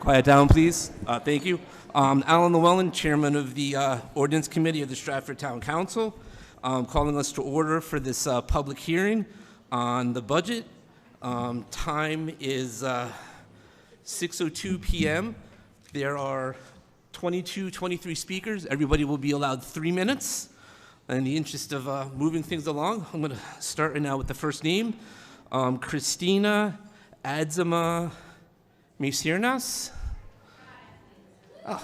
Quiet down, please. Thank you. Alan Llewellyn, Chairman of the Ordinance Committee of the Stratford Town Council, calling us to order for this public hearing on the budget. Time is 6:02 p.m. There are 23 speakers. Everybody will be allowed 3 minutes. In the interest of moving things along, I'm going to start right now with the first name, Christina Adzima Mesirnas. Oh.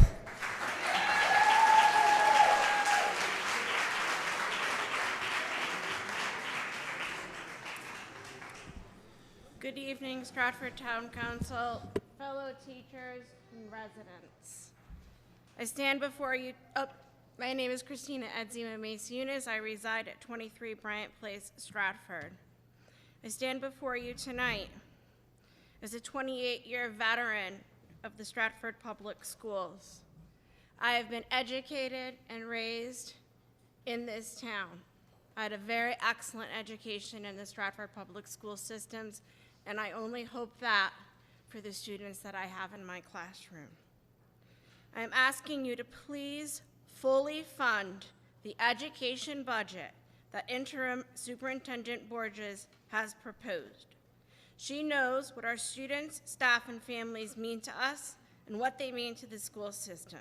Good evening, Stratford Town Council, fellow teachers and residents. I stand before you. My name is Christina Adzima Mesirnas. I reside at 23 Bryant Place, Stratford. I stand before you tonight as a 28-year veteran of the Stratford Public Schools. I have been educated and raised in this town. I had a very excellent education in the Stratford Public School systems, and I only hope that for the students that I have in my classroom. I am asking you to please fully fund the education budget that Interim Superintendent Borges has proposed. She knows what our students, staff, and families mean to us and what they mean to the school system.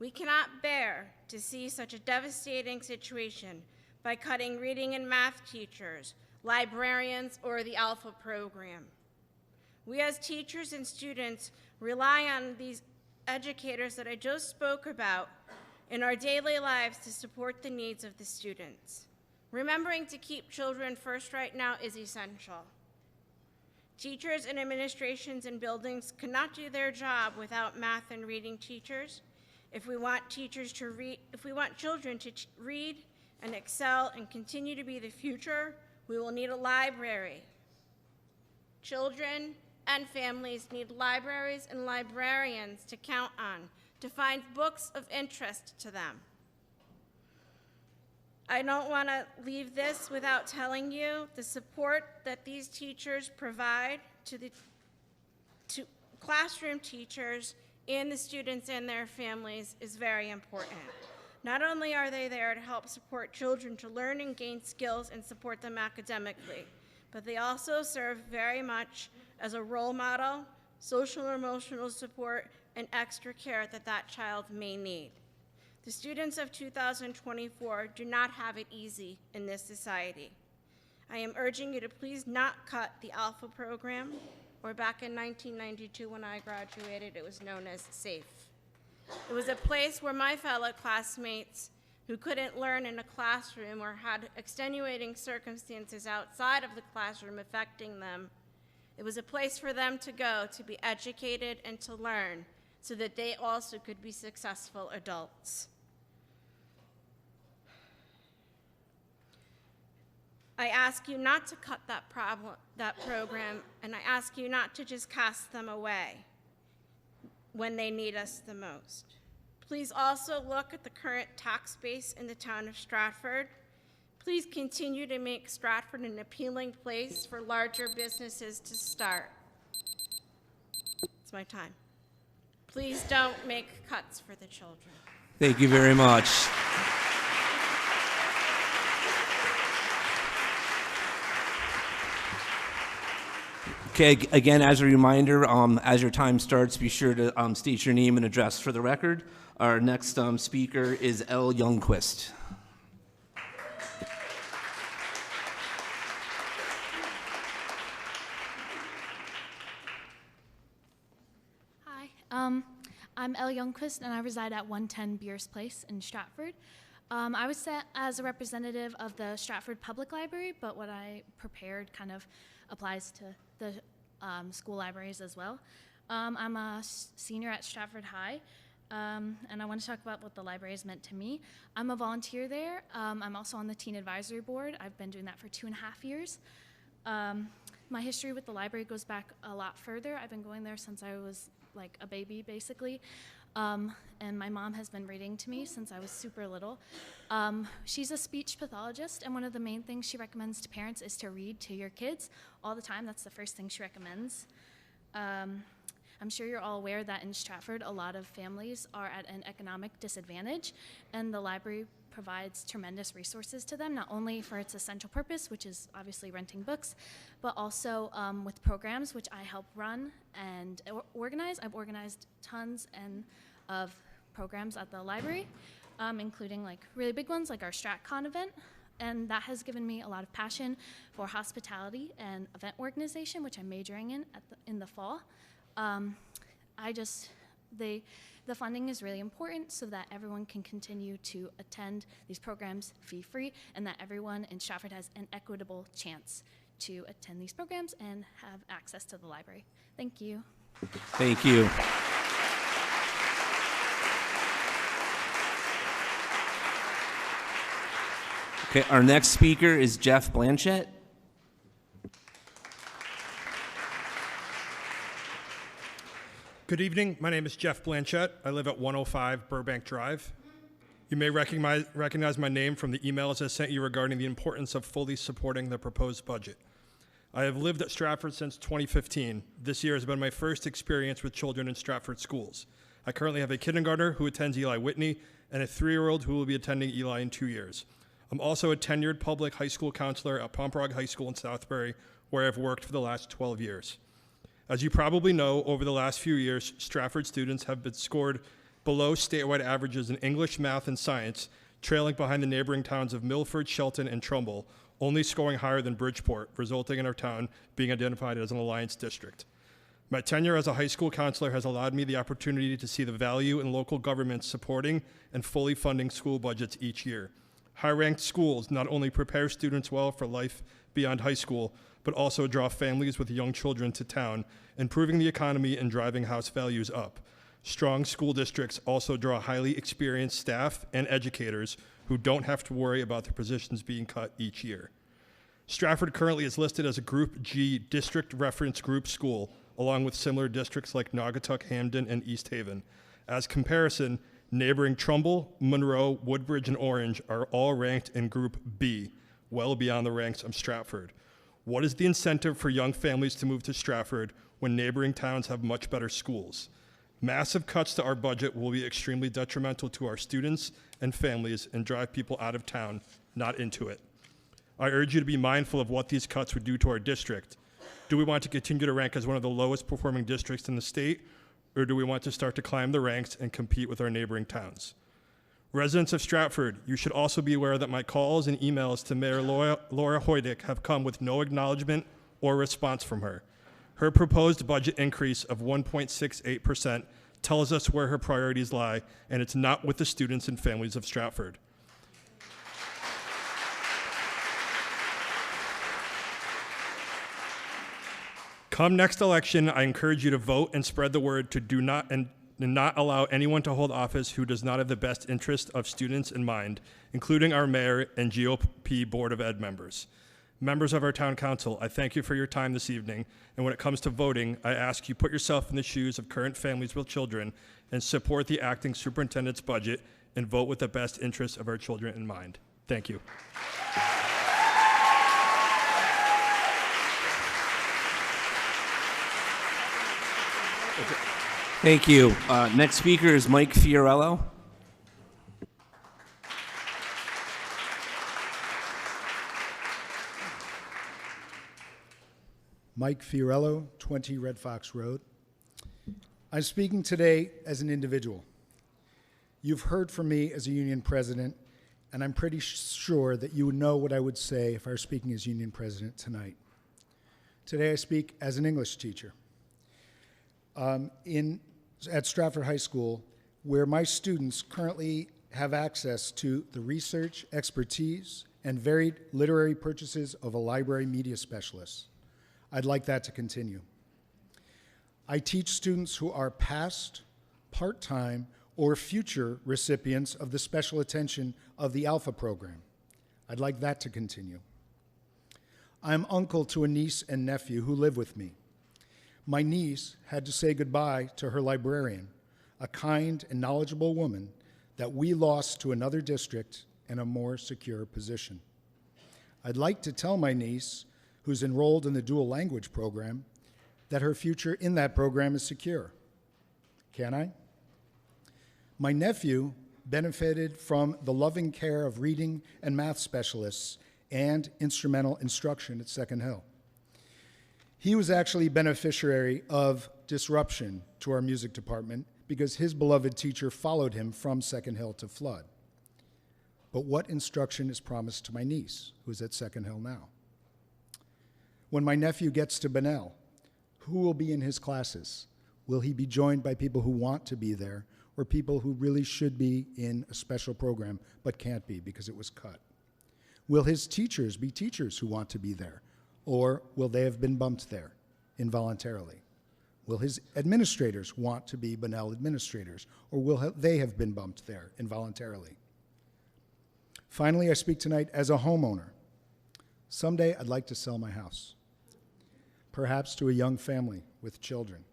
We cannot bear to see such a devastating situation by cutting reading and math teachers, librarians, or the Alpha program. We as teachers and students rely on these educators that I just spoke about in our daily lives to support the needs of the students. Remembering to keep children first right now is essential. Teachers and administrations and buildings cannot do their job without math and reading teachers. If we want teachers to read, if we want children to read and excel and continue to be the future, we will need a library. Children and families need libraries and librarians to count on, to find books of interest to them. I don't want to leave this without telling you the support that these teachers provide to classroom teachers and the students and their families is very important. Not only are they there to help support children to learn and gain skills and support them academically, but they also serve very much as a role model, social and emotional support, and extra care that that child may need. The students of 2024 do not have it easy in this society. I am urging you to please not cut the Alpha program, or back in 1992 when I graduated, it was known as SAFE. It was a place where my fellow classmates who couldn't learn in a classroom or had extenuating circumstances outside of the classroom affecting them, it was a place for them to go to be educated and to learn so that they also could be successful adults. I ask you not to cut that program, and I ask you not to just cast them away when they need us the most. Please also look at the current tax base in the town of Stratford. Please continue to make Stratford an appealing place for larger businesses to start. It's my time. Please don't make cuts for the children. Thank you very much. Okay, again, as a reminder, as your time starts, be sure to state your name and address for the record. Our next speaker is L. Youngquist. Hi, I'm Elle Youngquist, and I reside at 110 Bierce Place in Stratford. I was sent as a representative of the Stratford Public Library, but what I prepared kind of applies to the school libraries as well. I'm a senior at Stratford High, and I want to talk about what the library has meant to me. I'm a volunteer there. I'm also on the Teen Advisory Board. I've been doing that for 2.5 years. My history with the library goes back a lot further. I've been going there since I was like a baby, basically. And my mom has been reading to me since I was super little. She's a speech pathologist, and one of the main things she recommends to parents is to read to your kids all the time. That's the first thing she recommends. I'm sure you're all aware that in Stratford, a lot of families are at an economic disadvantage, and the library provides tremendous resources to them, not only for its essential purpose, which is obviously renting books, but also with programs which I help run and organize. I've organized tons of programs at the library, including like really big ones like our StratCon event, and that has given me a lot of passion for hospitality and event organization, which I'm majoring in the fall. The funding is really important so that everyone can continue to attend these programs fee-free, and that everyone in Stratford has an equitable chance to attend these programs and have access to the library. Thank you. Thank you. Okay, our next speaker is Jeff Blanchett. Good evening. My name is Jeff Blanchett. I live at 105 Burbank Drive. You may recognize my name from the emails I sent you regarding the importance of fully supporting the proposed budget. I have lived at Stratford since 2015. This year has been my first experience with children in Stratford schools. I currently have a kindergartner who attends Eli Whitney and a 3-year-old who will be attending Eli in 2 years. I'm also a tenured public high school counselor at Pomperaug High School in Southbury, where I've worked for the last 12 years. As you probably know, over the last few years, Stratford students have been scored below statewide averages in English, math, and science, trailing behind the neighboring towns of Milford, Shelton, and Trumbull, only scoring higher than Bridgeport, resulting in our town being identified as an alliance district. My tenure as a high school counselor has allowed me the opportunity to see the value in local governments supporting and fully funding school budgets each year. High-ranked schools not only prepare students well for life beyond high school, but also draw families with young children to town, improving the economy and driving house values up. Strong school districts also draw highly experienced staff and educators who don't have to worry about their positions being cut each year. Stratford currently is listed as a Group G District Reference Group school, along with similar districts like Naugatuck, Hamden, and East Haven. As comparison, neighboring Trumbull, Monroe, Woodbridge, and Orange are all ranked in Group B, well beyond the ranks of Stratford. What is the incentive for young families to move to Stratford when neighboring towns have much better schools? Massive cuts to our budget will be extremely detrimental to our students and families and drive people out of town, not into it. I urge you to be mindful of what these cuts would do to our district. Do we want to continue to rank as one of the lowest performing districts in the state, or do we want to start to climb the ranks and compete with our neighboring towns? Residents of Stratford, you should also be aware that my calls and emails to Mayor Laura Hoydick have come with no acknowledgement or response from her. Her proposed budget increase of 1.68% tells us where her priorities lie, and it's not with the students and families of Stratford. Come next election, I encourage you to vote and spread the word to do not allow anyone to hold office who does not have the best interest of students in mind, including our mayor and GOP Board of Ed members. Members of our town council, I thank you for your time this evening, and when it comes to voting, I ask you put yourself in the shoes of current families with children and support the acting superintendent's budget and vote with the best interests of our children in mind. Thank you. Thank you. Next speaker is Mike Fiorello. Mike Fiorello, 20 Red Fox Road. I'm speaking today as an individual. You've heard from me as a union president, and I'm pretty sure that you would know what I would say if I were speaking as union president tonight. Today I speak as an English teacher at Stratford High School, where my students currently have access to the research, expertise, and varied literary purchases of a library media specialist. I'd like that to continue. I teach students who are past, part-time, or future recipients of the special attention of the Alpha program. I'd like that to continue. I'm uncle to a niece and nephew who live with me. My niece had to say goodbye to her librarian, a kind and knowledgeable woman that we lost to another district and a more secure position. I'd like to tell my niece, who's enrolled in the dual language program, that her future in that program is secure? Can I? My nephew benefited from the loving care of reading and math specialists and instrumental instruction at Second Hill. He was actually beneficiary of disruption to our music department because his beloved teacher followed him from Second Hill to Flood. But what instruction is promised to my niece, who's at Second Hill now? When my nephew gets to Bunnell, who will be in his classes? Will he be joined by people who want to be there or people who really should be in a special program but can't be because it was cut? Will his teachers be teachers who want to be there, or will they have been bumped there involuntarily? Will his administrators want to be Bunnell administrators, or will they have been bumped there involuntarily? Finally, I speak tonight as a homeowner. Someday I'd like to sell my house, perhaps to a young family with children.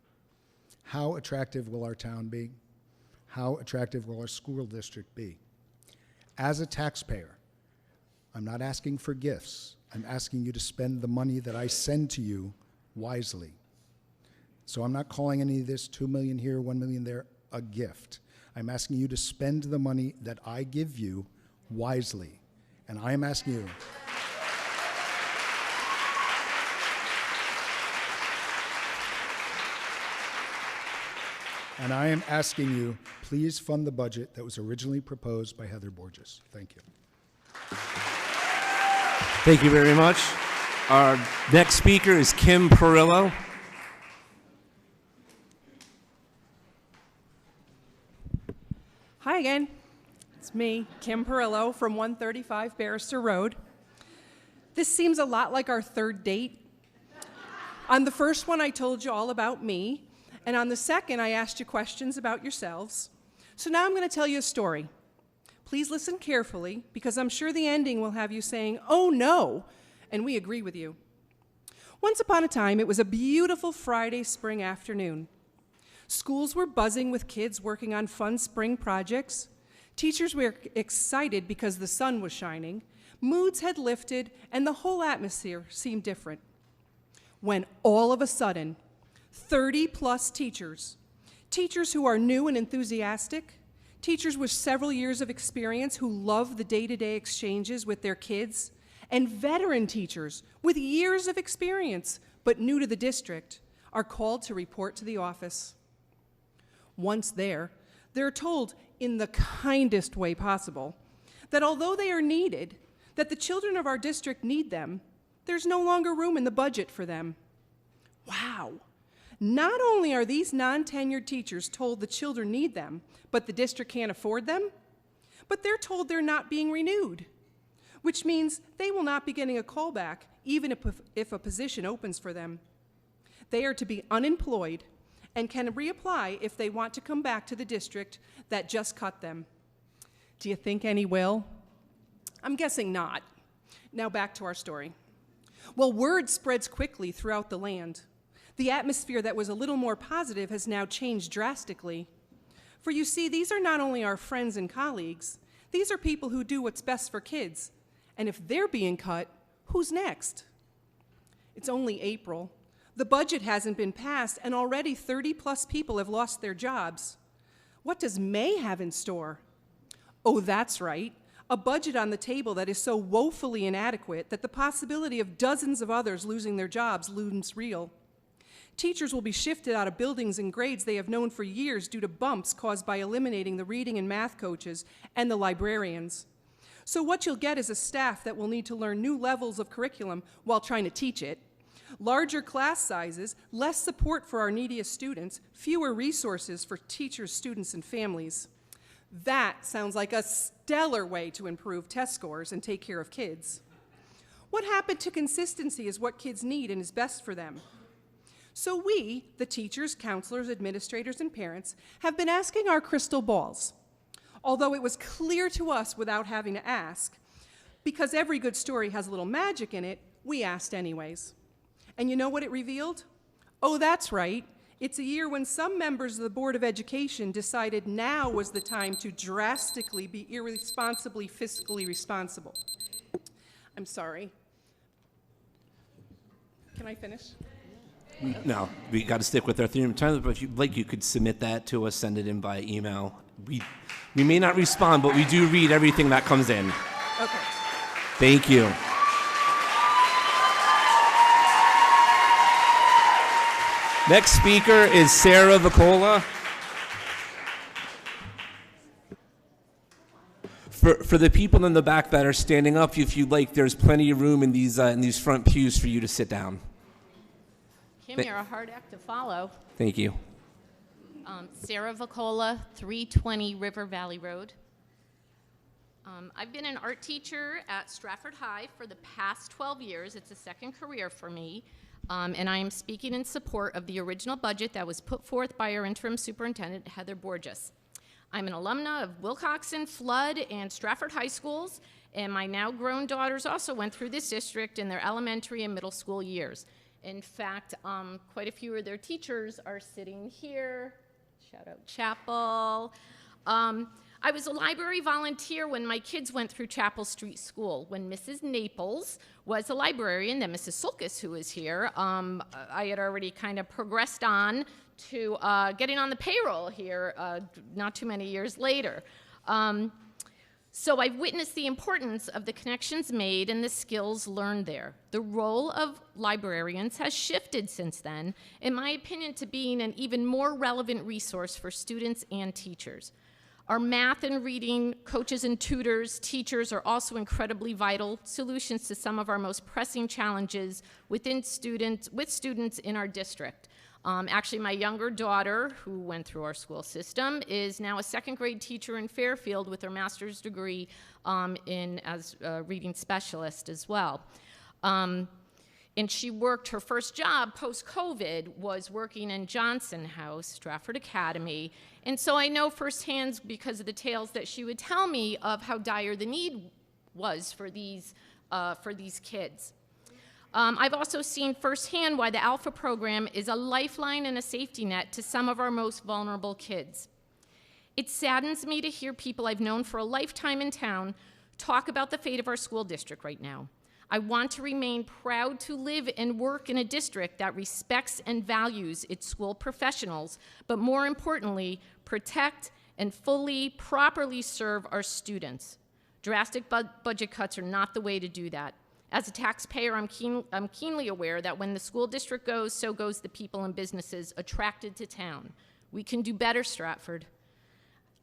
How attractive will our town be? How attractive will our school district be? As a taxpayer, I'm not asking for gifts. I'm asking you to spend the money that I send to you wisely. So I'm not calling any of this 2 million here, 1 million there, a gift. I'm asking you to spend the money that I give you wisely. And I am asking you, please fund the budget that was originally proposed by Heather Borges. Thank you. Thank you very much. Our next speaker is Kim Perillo. Hi again. It's me, Kim Perillo from 135 Barrister Road. This seems a lot like our third date. On the first one, I told you all about me, and on the second, I asked you questions about yourselves. So now I'm going to tell you a story. Please listen carefully, because I'm sure the ending will have you saying, "Oh no," and we agree with you. Once upon a time, it was a beautiful Friday spring afternoon. Schools were buzzing with kids working on fun spring projects. Teachers were excited because the sun was shining. Moods had lifted, and the whole atmosphere seemed different. When all of a sudden, 30-plus teachers who are new and enthusiastic, teachers with several years of experience who love the day-to-day exchanges with their kids, and veteran teachers with years of experience but new to the district are called to report to the office. Once there, they're told in the kindest way possible that although they are needed, that the children of our district need them, there's no longer room in the budget for them. Wow. Not only are these non-tenured teachers told the children need them, but the district can't afford them, but they're told they're not being renewed, which means they will not be getting a callback even if a position opens for them. They are to be unemployed and can reapply if they want to come back to the district that just cut them. Do you think any will? I'm guessing not. Now back to our story. Well, word spreads quickly throughout the land. The atmosphere that was a little more positive has now changed drastically. For you see, these are not only our friends and colleagues, these are people who do what's best for kids. And if they're being cut, who's next? It's only April. The budget hasn't been passed, and already 30-plus people have lost their jobs. What does May have in store? Oh, that's right, a budget on the table that is so woefully inadequate that the possibility of dozens of others losing their jobs looms real. Teachers will be shifted out of buildings and grades they have known for years due to bumps caused by eliminating the reading and math coaches and the librarians. So what you'll get is a staff that will need to learn new levels of curriculum while trying to teach it. Larger class sizes, less support for our neediest students, fewer resources for teachers, students, and families. That sounds like a stellar way to improve test scores and take care of kids. What happened to consistency is what kids need and is best for them. So we, the teachers, counselors, administrators, and parents, have been asking our crystal balls. Although it was clear to us without having to ask, because every good story has a little magic in it, we asked anyways. And you know what it revealed? Oh, that's right. It's a year when some members of the Board of Education decided now was the time to drastically be irresponsibly fiscally responsible. I'm sorry. Can I finish? No, we got to stick with our theme times, but if you'd like, you could submit that to us, send it in by email. We may not respond, but we do read everything that comes in. Okay. Thank you. Next speaker is Sarah Vicola. For the people in the back that are standing up, if you'd like, there's plenty of room in these front pews for you to sit down. Kim, you're a hard act to follow. Thank you. Sarah Vicola, 320 River Valley Road. I've been an art teacher at Stratford High for the past 12 years. It's a second career for me. And I am speaking in support of the original budget that was put forth by our interim superintendent, Heather Borges. I'm an alumna of Wilcoxon, Flood, and Stratford High Schools, and my now grown daughters also went through this district in their elementary and middle school years. In fact, quite a few of their teachers are sitting here. Shout out Chapel. I was a library volunteer when my kids went through Chapel Street School. When Mrs. Naples was a librarian, then Mrs. Sulcus, who is here, I had already kind of progressed on to getting on the payroll here not too many years later. So I've witnessed the importance of the connections made and the skills learned there. The role of librarians has shifted since then, in my opinion, to being an even more relevant resource for students and teachers. Our math and reading coaches and tutors, teachers are also incredibly vital solutions to some of our most pressing challenges with students in our district. Actually, my younger daughter, who went through our school system, is now a second grade teacher in Fairfield with her master's degree as a reading specialist as well. And she worked, her first job post-COVID was working in Johnson House, Stratford Academy. And so I know firsthand, because of the tales that she would tell me, of how dire the need was for these kids. I've also seen firsthand why the Alpha program is a lifeline and a safety net to some of our most vulnerable kids. It saddens me to hear people I've known for a lifetime in town talk about the fate of our school district right now. I want to remain proud to live and work in a district that respects and values its school professionals, but more importantly, protect and properly serve our students. Drastic budget cuts are not the way to do that. As a taxpayer, I'm keenly aware that when the school district goes, so goes the people and businesses attracted to town. We can do better, Stratford.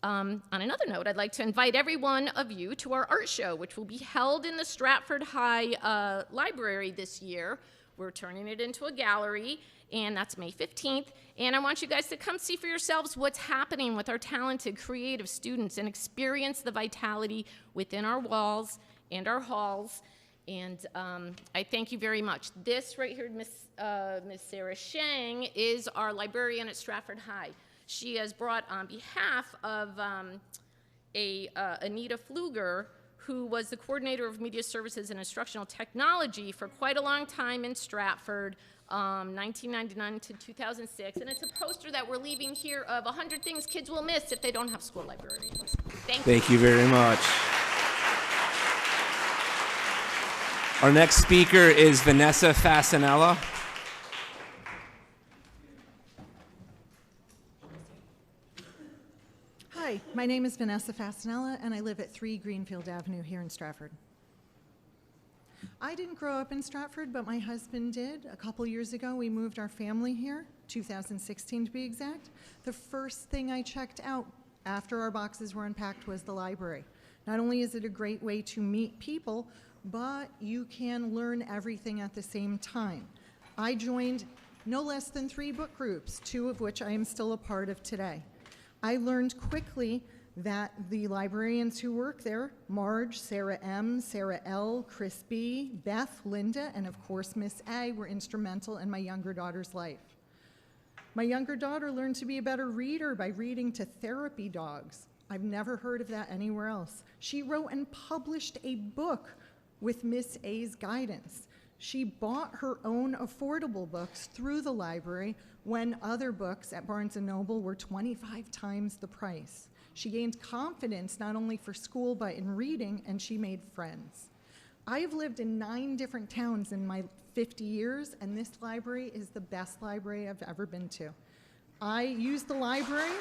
On another note, I'd like to invite every one of you to our art show, which will be held in the Stratford High Library this year. We're turning it into a gallery, and that's May 15th. And I want you guys to come see for yourselves what's happening with our talented, creative students and experience the vitality within our walls and our halls. And I thank you very much. This right here, Miss Sarah Shang, is our librarian at Stratford High. She has brought on behalf of Anita Pfluger, who was the coordinator of media services and instructional technology for quite a long time in Stratford, 1999 to 2006. And it's a poster that we're leaving here of 100 things kids will miss if they don't have school librarians. Thank you. Thank you very much. Our next speaker is Vanessa Fasanella. Hi, my name is Vanessa Fasanella, and I live at 3 Greenfield Avenue here in Stratford. I didn't grow up in Stratford, but my husband did. A couple years ago, we moved our family here, 2016 to be exact. The first thing I checked out after our boxes were unpacked was the library. Not only is it a great way to meet people, but you can learn everything at the same time. I joined no less than 3 book groups, 2 of which I am still a part of today. I learned quickly that the librarians who work there, Marge, Sarah M., Sarah L., Chris B., Beth, Linda, and of course Miss A, were instrumental in my younger daughter's life. My younger daughter learned to be a better reader by reading to therapy dogs. I've never heard of that anywhere else. She wrote and published a book with Miss A's guidance. She bought her own affordable books through the library when other books at Barnes & Noble were 25 times the price. She gained confidence not only for school but in reading, and she made friends. I have lived in 9 different towns in my 50 years, and this library is the best library I've ever been to. I used the library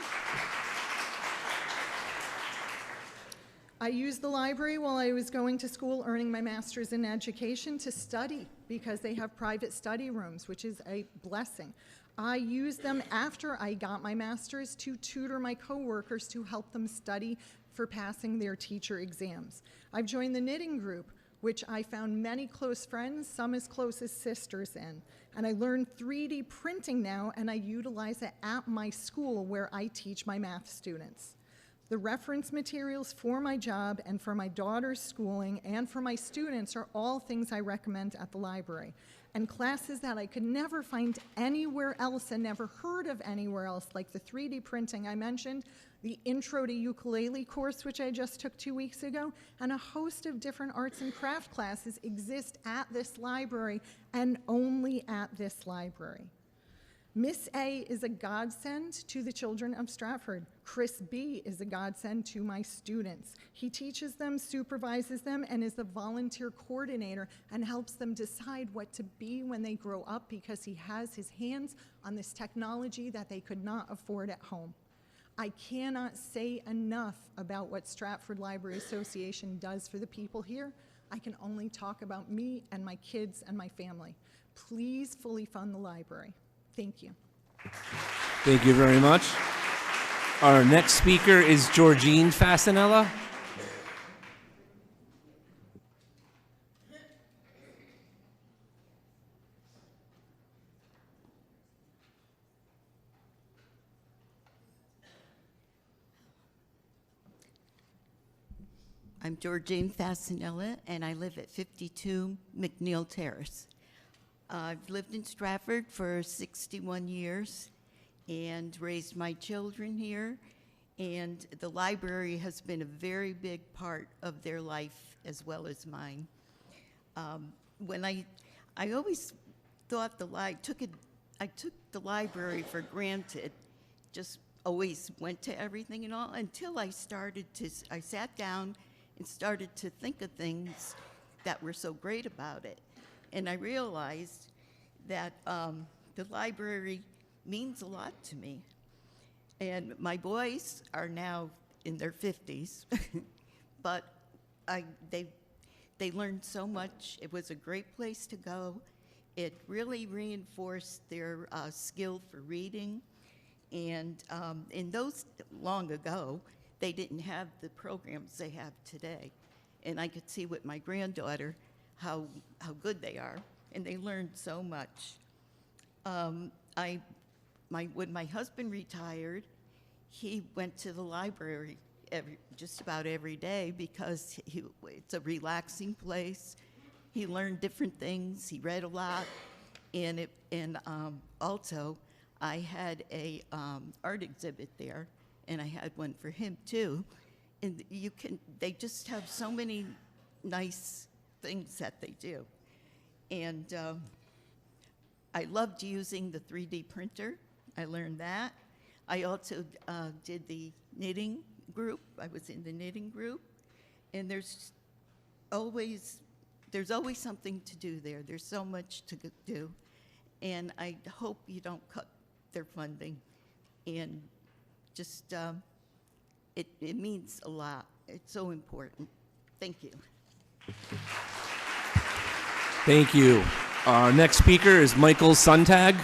while I was going to school, earning my master's in education, to study, because they have private study rooms, which is a blessing. I used them after I got my master's to tutor my coworkers to help them study for passing their teacher exams. I've joined the knitting group, which I found many close friends, some as close as sisters in. And I learned 3D printing now, and I utilize it at my school where I teach my math students. The reference materials for my job and for my daughter's schooling and for my students are all things I recommend at the library. And classes that I could never find anywhere else and never heard of anywhere else, like the 3D printing I mentioned, the Intro to Ukulele course, which I just took 2 weeks ago, and a host of different arts and craft classes exist at this library and only at this library. Miss A is a godsend to the children of Stratford. Chris B is a godsend to my students. He teaches them, supervises them, and is the volunteer coordinator and helps them decide what to be when they grow up, because he has his hands on this technology that they could not afford at home. I cannot say enough about what Stratford Library Association does for the people here. I can only talk about me and my kids and my family. Please fully fund the library. Thank you. Thank you very much. Our next speaker is Georgine Fasanella. I'm Georgine Fasanella, and I live at 52 McNeil Terrace. I've lived in Stratford for 61 years and raised my children here, and the library has been a very big part of their life as well as mine. When I always thought I took the library for granted, just always went to everything and all, until I sat down and started to think of things that were so great about it. And I realized that the library means a lot to me. And my boys are now in their 50s, but they learned so much. It was a great place to go. It really reinforced their skill for reading. And in those long ago, they didn't have the programs they have today. And I could see with my granddaughter how good they are, and they learned so much. When my husband retired, he went to the library just about every day, because it's a relaxing place. He learned different things. He read a lot, and also I had a art exhibit there, and I had one for him too. And they just have so many nice things that they do. And I loved using the 3D printer. I learned that. I also did the knitting group. I was in the knitting group. And there's always something to do there. There's so much to do. And I hope you don't cut their funding. And just, it means a lot. It's so important. Thank you. Thank you. Our next speaker is Michael Sontag.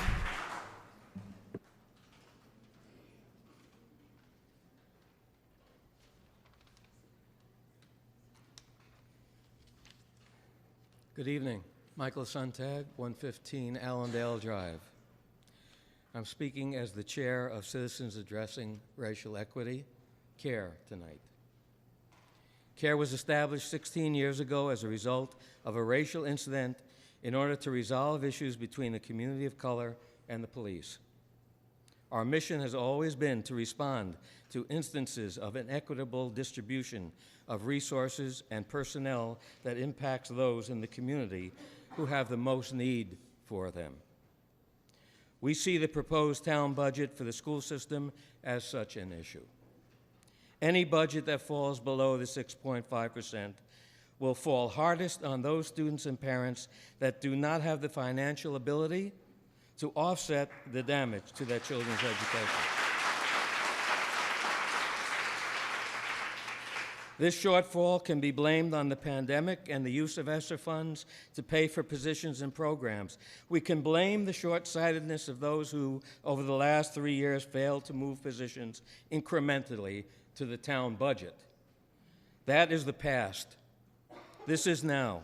Good evening. Michael Sontag, 115 Allendale Drive. I'm speaking as the chair of Citizens Addressing Racial Equity, CARE, tonight. CARE was established 16 years ago as a result of a racial incident in order to resolve issues between the community of color and the police. Our mission has always been to respond to instances of inequitable distribution of resources and personnel that impacts those in the community who have the most need for them. We see the proposed town budget for the school system as such an issue. Any budget that falls below the 6.5% will fall hardest on those students and parents that do not have the financial ability to offset the damage to their children's education. This shortfall can be blamed on the pandemic and the use of ESSER funds to pay for positions and programs. We can blame the short-sightedness of those who, over the last 3 years, failed to move positions incrementally to the town budget. That is the past. This is now.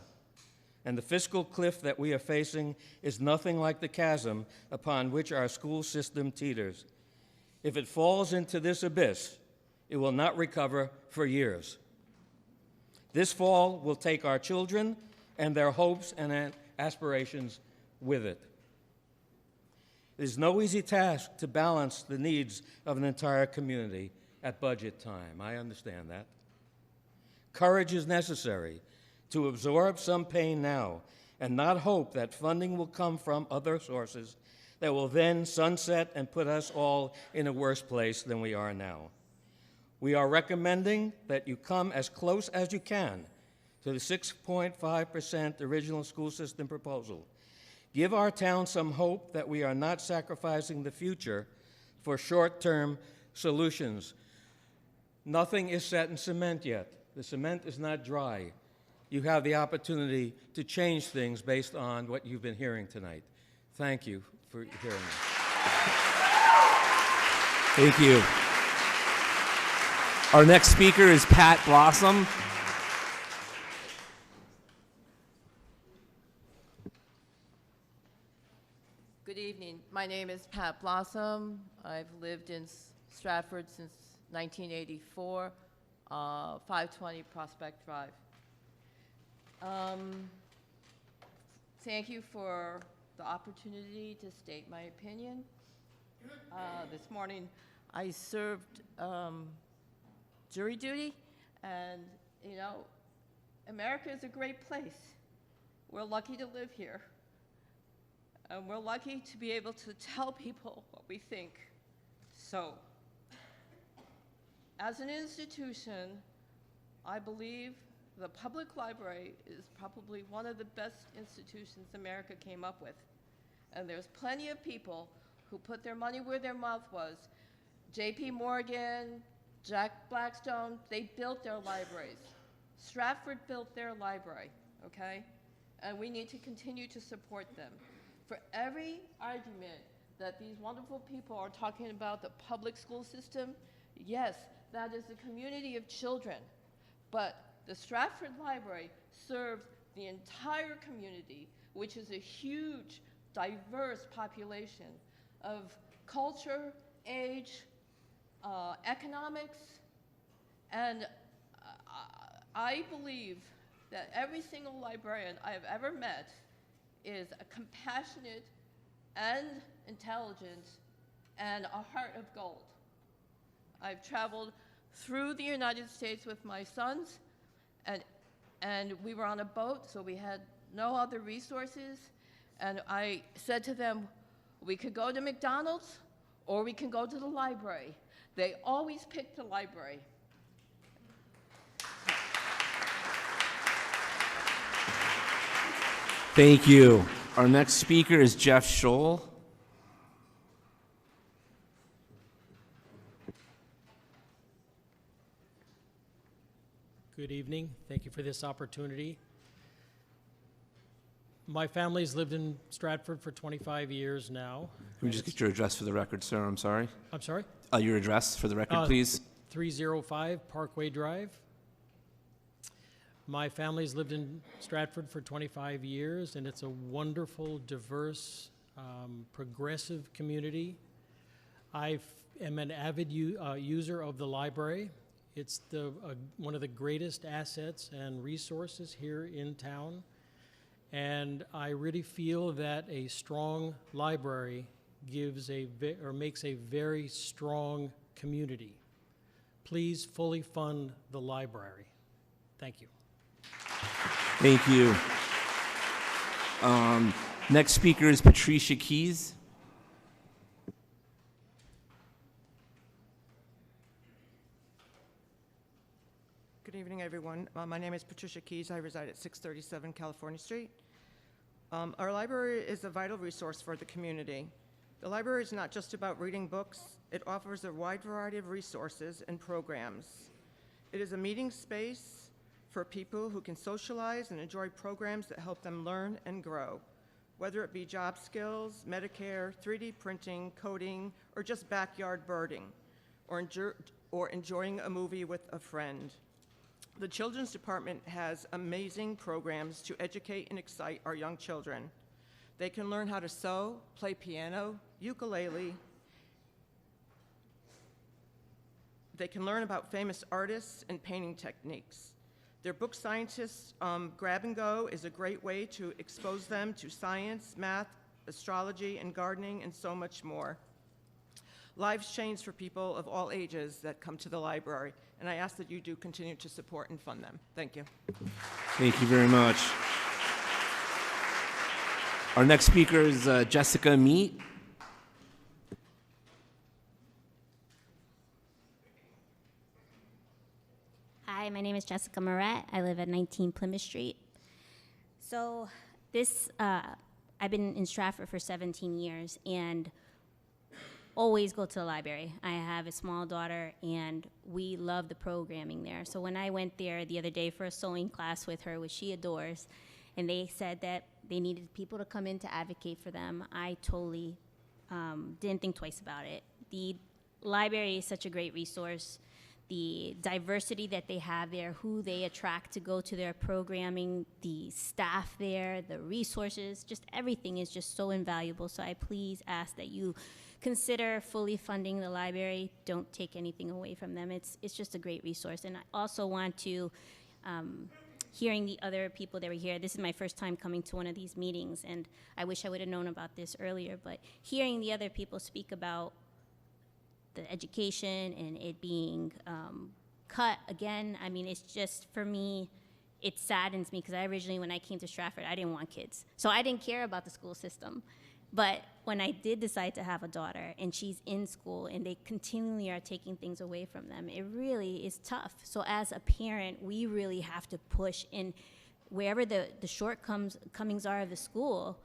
And the fiscal cliff that we are facing is nothing like the chasm upon which our school system teeters. If it falls into this abyss, it will not recover for years. This fall will take our children and their hopes and aspirations with it. It is no easy task to balance the needs of an entire community at budget time. I understand that. Courage is necessary to absorb some pain now and not hope that funding will come from other sources that will then sunset and put us all in a worse place than we are now. We are recommending that you come as close as you can to the 6.5% original school system proposal. Give our town some hope that we are not sacrificing the future for short-term solutions. Nothing is set in cement yet. The cement is not dry. You have the opportunity to change things based on what you've been hearing tonight. Thank you for hearing me. Thank you. Our next speaker is Pat Blossom. Good evening. My name is Pat Blossom. I've lived in Stratford since 1984, 520 Prospect Drive. Thank you for the opportunity to state my opinion. This morning I served jury duty, and you know, America is a great place. We're lucky to live here, and we're lucky to be able to tell people what we think. So, as an institution, I believe the public library is probably one of the best institutions America came up with. And there's plenty of people who put their money where their mouth was. J.P. Morgan, Jack Blackstone, they built their libraries. Stratford built their library, okay? And we need to continue to support them. For every argument that these wonderful people are talking about the public school system, yes, that is a community of children. But the Stratford Library serves the entire community, which is a huge, diverse population of culture, age, economics, and I believe that every single librarian I have ever met is a compassionate and intelligent and a heart of gold. I've traveled through the United States with my sons, and we were on a boat, so we had no other resources, and I said to them, we could go to McDonald's or we can go to the library. They always picked the library. Thank you. Our next speaker is Jeff Scholl. Good evening. Thank you for this opportunity. My family's lived in Stratford for 25 years now. Can we just get your address for the record, sir? I'm sorry. I'm sorry? Your address for the record, please. 305 Parkway Drive. My family's lived in Stratford for 25 years, and it's a wonderful, diverse, progressive community. I am an avid user of the library. It's one of the greatest assets and resources here in town. And I really feel that a strong library makes a very strong community. Please fully fund the library. Thank you. Thank you. Next speaker is Patricia Keys. Good evening, everyone. My name is Patricia Keys. I reside at 637 California Street. Our library is a vital resource for the community. The library is not just about reading books. It offers a wide variety of resources and programs. It is a meeting space for people who can socialize and enjoy programs that help them learn and grow, whether it be job skills, Medicare, 3D printing, coding, or just backyard birding, or enjoying a movie with a friend. The Children's Department has amazing programs to educate and excite our young children. They can learn how to sew, play piano, ukulele. They can learn about famous artists and painting techniques. Their Book Scientists Grab and Go is a great way to expose them to science, math, astrology, and gardening, and so much more. Lives change for people of all ages that come to the library, and I ask that you do continue to support and fund them. Thank you. Thank you very much. Our next speaker is Jessica Meat. Hi, my name is Jessica Moret. I live at 19 Plymouth Street. So I've been in Stratford for 17 years and always go to the library. I have a small daughter and we love the programming there. So when I went there the other day for a sewing class with her, which she adores, and they said that they needed people to come in to advocate for them, I totally didn't think twice about it. The library is such a great resource. The diversity that they have there, who they attract to go to their programming, the staff there, the resources, just everything is just so invaluable. So I please ask that you consider fully funding the library. Don't take anything away from them. It's just a great resource. And I also want to, hearing the other people that were here, this is my first time coming to one of these meetings, and I wish I would have known about this earlier, but hearing the other people speak about the education and it being cut again, I mean, it's just, for me, it saddens me because I originally, when I came to Stratford, I didn't want kids. So I didn't care about the school system. But when I did decide to have a daughter and she's in school and they continually are taking things away from them, it really is tough. So as a parent, we really have to push in wherever the shortcomings are of the school.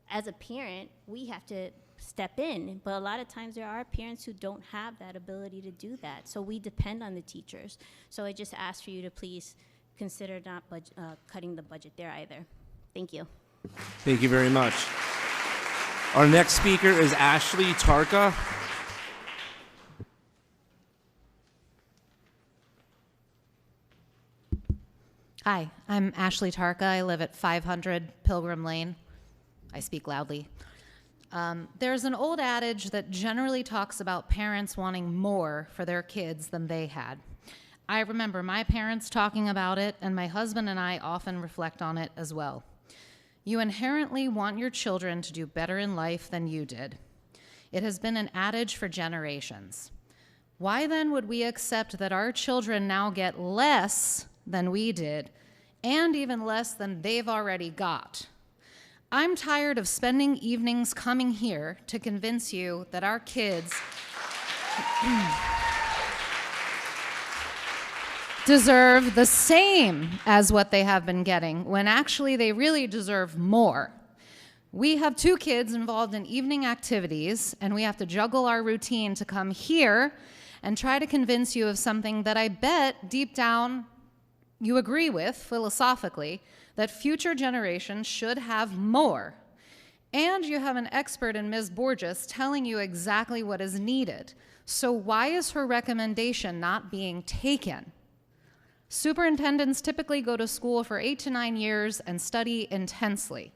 As a parent, we have to step in, but a lot of times there are parents who don't have that ability to do that. So we depend on the teachers. So I just ask for you to please consider not cutting the budget there either. Thank you. Thank you very much. Our next speaker is Ashley Tarka. Hi, I'm Ashley Tarka. I live at 500 Pilgrim Lane. I speak loudly. There's an old adage that generally talks about parents wanting more for their kids than they had. I remember my parents talking about it, and my husband and I often reflect on it as well. You inherently want your children to do better in life than you did. It has been an adage for generations. Why then would we accept that our children now get less than we did, and even less than they've already got? I'm tired of spending evenings coming here to convince you that our kids deserve the same as what they have been getting, when actually they really deserve more. We have 2 kids involved in evening activities, and we have to juggle our routine to come here and try to convince you of something that I bet deep down you agree with philosophically, that future generations should have more. And you have an expert in Ms. Borges telling you exactly what is needed. So why is her recommendation not being taken? Superintendents typically go to school for 8 to 9 years and study intensely.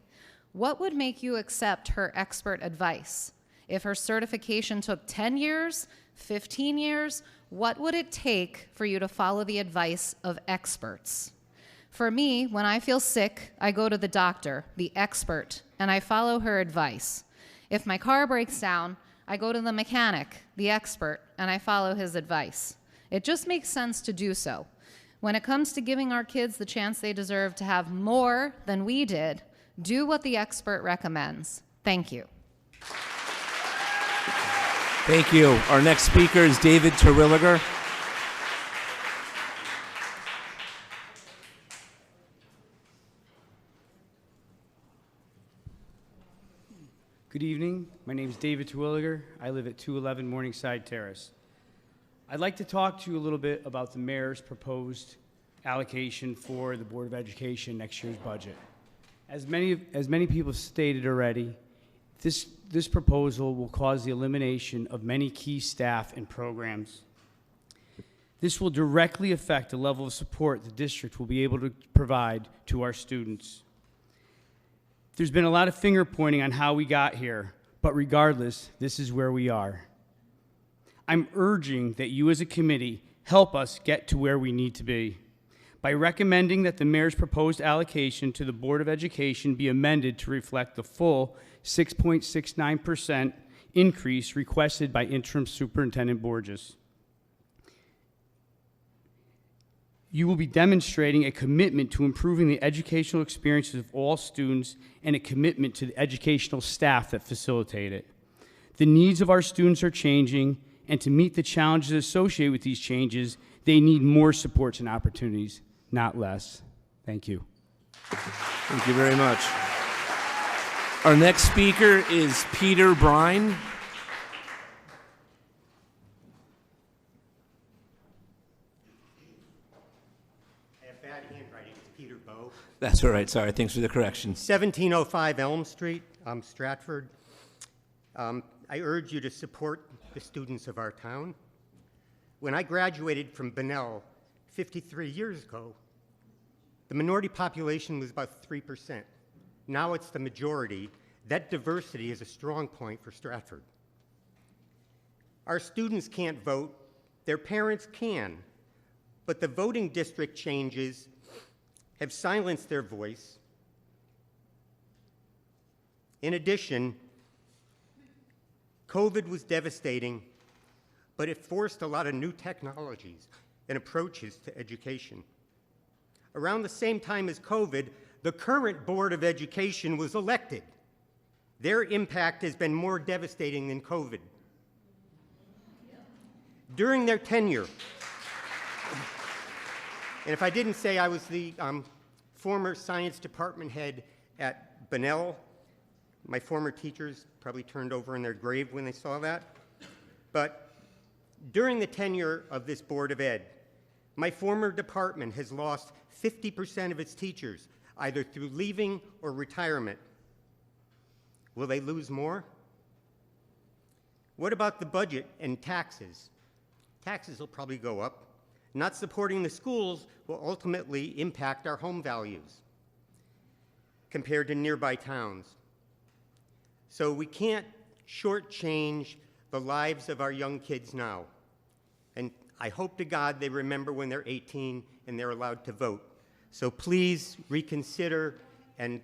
What would make you accept her expert advice? If her certification took 10 years, 15 years, what would it take for you to follow the advice of experts? For me, when I feel sick, I go to the doctor, the expert, and I follow her advice. If my car breaks down, I go to the mechanic, the expert, and I follow his advice. It just makes sense to do so. When it comes to giving our kids the chance they deserve to have more than we did, do what the expert recommends. Thank you. Thank you. Our next speaker is David Terwilliger. Good evening. My name is David Terwilliger. I live at 211 Morningside Terrace. I'd like to talk to you a little bit about the mayor's proposed allocation for the Board of Education next year's budget. As many people stated already, this proposal will cause the elimination of many key staff and programs. This will directly affect the level of support the district will be able to provide to our students. There's been a lot of finger pointing on how we got here, but regardless, this is where we are. I'm urging that you as a committee help us get to where we need to be by recommending that the mayor's proposed allocation to the Board of Education be amended to reflect the full 6.69% increase requested by Interim Superintendent Borges. You will be demonstrating a commitment to improving the educational experiences of all students and a commitment to the educational staff that facilitate it. The needs of our students are changing, and to meet the challenges associated with these changes, they need more supports and opportunities, not less. Thank you. Thank you very much. Our next speaker is Peter Brine. That's all right. Sorry. Thanks for the correction. 1705 Elm Street, Stratford. I urge you to support the students of our town. When I graduated from Bunnell 53 years ago, the minority population was about 3%. Now it's the majority. That diversity is a strong point for Stratford. Our students can't vote. Their parents can. But the voting district changes have silenced their voice. In addition, COVID was devastating, but it forced a lot of new technologies and approaches to education. Around the same time as COVID, the current Board of Education was elected. Their impact has been more devastating than COVID. During their tenure, and if I didn't say, I was the former science department head at Bunnell. My former teachers probably turned over in their grave when they saw that. But during the tenure of this Board of Ed, my former department has lost 50% of its teachers, either through leaving or retirement. Will they lose more? What about the budget and taxes? Taxes will probably go up. Not supporting the schools will ultimately impact our home values compared to nearby towns. So we can't shortchange the lives of our young kids now. And I hope to God they remember when they're 18 and they're allowed to vote. So please reconsider and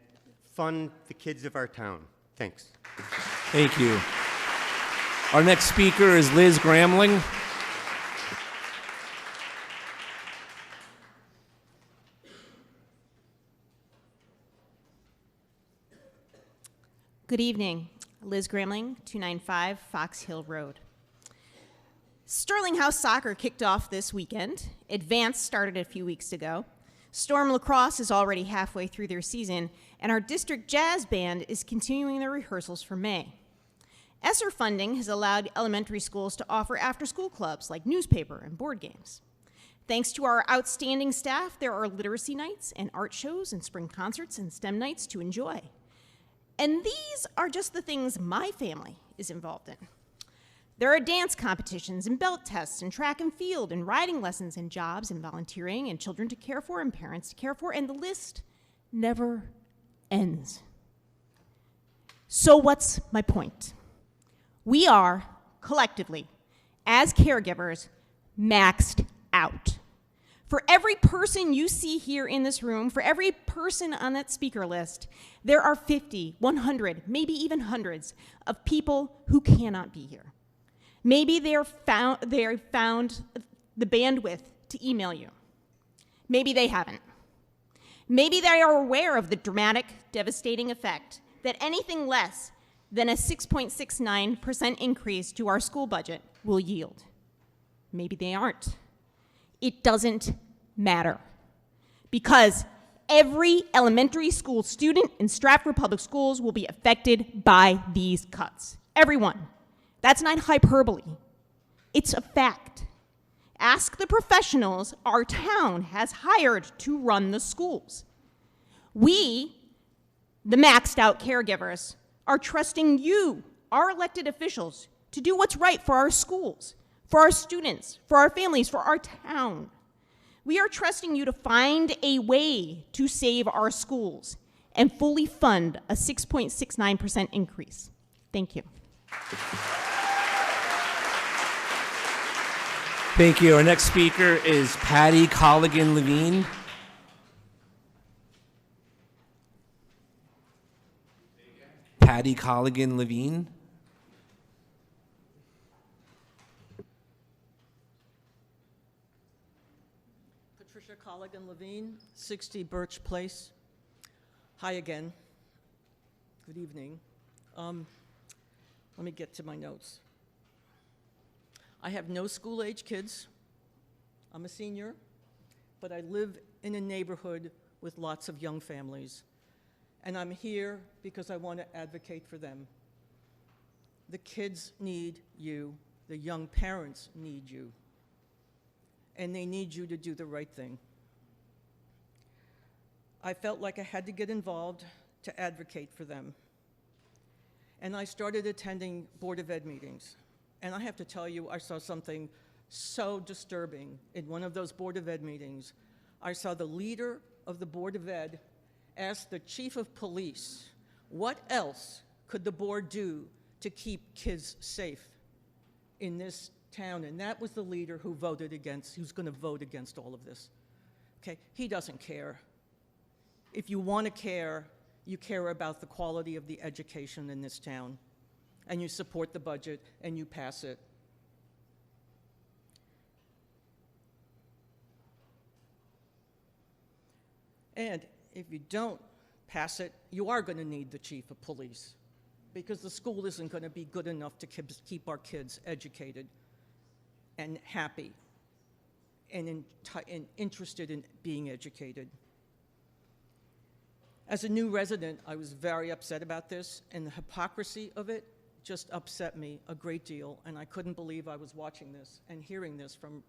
fund the kids of our town. Thanks. Thank you. Our next speaker is Liz Gramling. Good evening. Liz Gramling, 295 Fox Hill Road. Sterling House Soccer kicked off this weekend. Advance started a few weeks ago. Storm Lacrosse is already halfway through their season, and our district jazz band is continuing their rehearsals for May. ESSER funding has allowed elementary schools to offer after-school clubs like newspaper and board games. Thanks to our outstanding staff, there are literacy nights and art shows and spring concerts and STEM nights to enjoy. And these are just the things my family is involved in. There are dance competitions and belt tests and track and field and riding lessons and jobs and volunteering and children to care for and parents to care for, and the list never ends. So what's my point? We are, collectively, as caregivers, maxed out. For every person you see here in this room, for every person on that speaker list, there are 50, 100, maybe even hundreds of people who cannot be here. Maybe they found the bandwidth to email you. Maybe they haven't. Maybe they are aware of the dramatic, devastating effect that anything less than a 6.69% increase to our school budget will yield. Maybe they aren't. It doesn't matter, because Every elementary school student in Stratford Public Schools will be affected by these cuts. Everyone. That's not hyperbole. It's a fact. Ask the professionals our town has hired to run the schools. We, the maxed out caregivers, are trusting you, our elected officials, to do what's right for our schools, for our students, for our families, for our town. We are trusting you to find a way to save our schools and fully fund a 6.69% increase. Thank you. Thank you. Our next speaker is Patty Colligan-Levine. Patty Colligan-Levine. Patricia Colligan-Levine, 60 Birch Place. Hi again. Good evening. Let me get to my notes. I have no school-age kids. I'm a senior, but I live in a neighborhood with lots of young families. And I'm here because I want to advocate for them. The kids need you. The young parents need you. And they need you to do the right thing. I felt like I had to get involved to advocate for them. And I started attending Board of Ed meetings. And I have to tell you, I saw something so disturbing in one of those Board of Ed meetings. I saw the leader of the Board of Ed ask the chief of police, what else could the board do to keep kids safe in this town? And that was the leader who voted against, who's going to vote against all of this. Okay, he doesn't care. If you want to care, you care about the quality of the education in this town, and you support the budget, and you pass it. And if you don't pass it, you are going to need the chief of police, because the school isn't going to be good enough to keep our kids educated and happy and interested in being educated. As a new resident, I was very upset about this, and the hypocrisy of it just upset me a great deal, and I couldn't believe I was watching this and hearing this from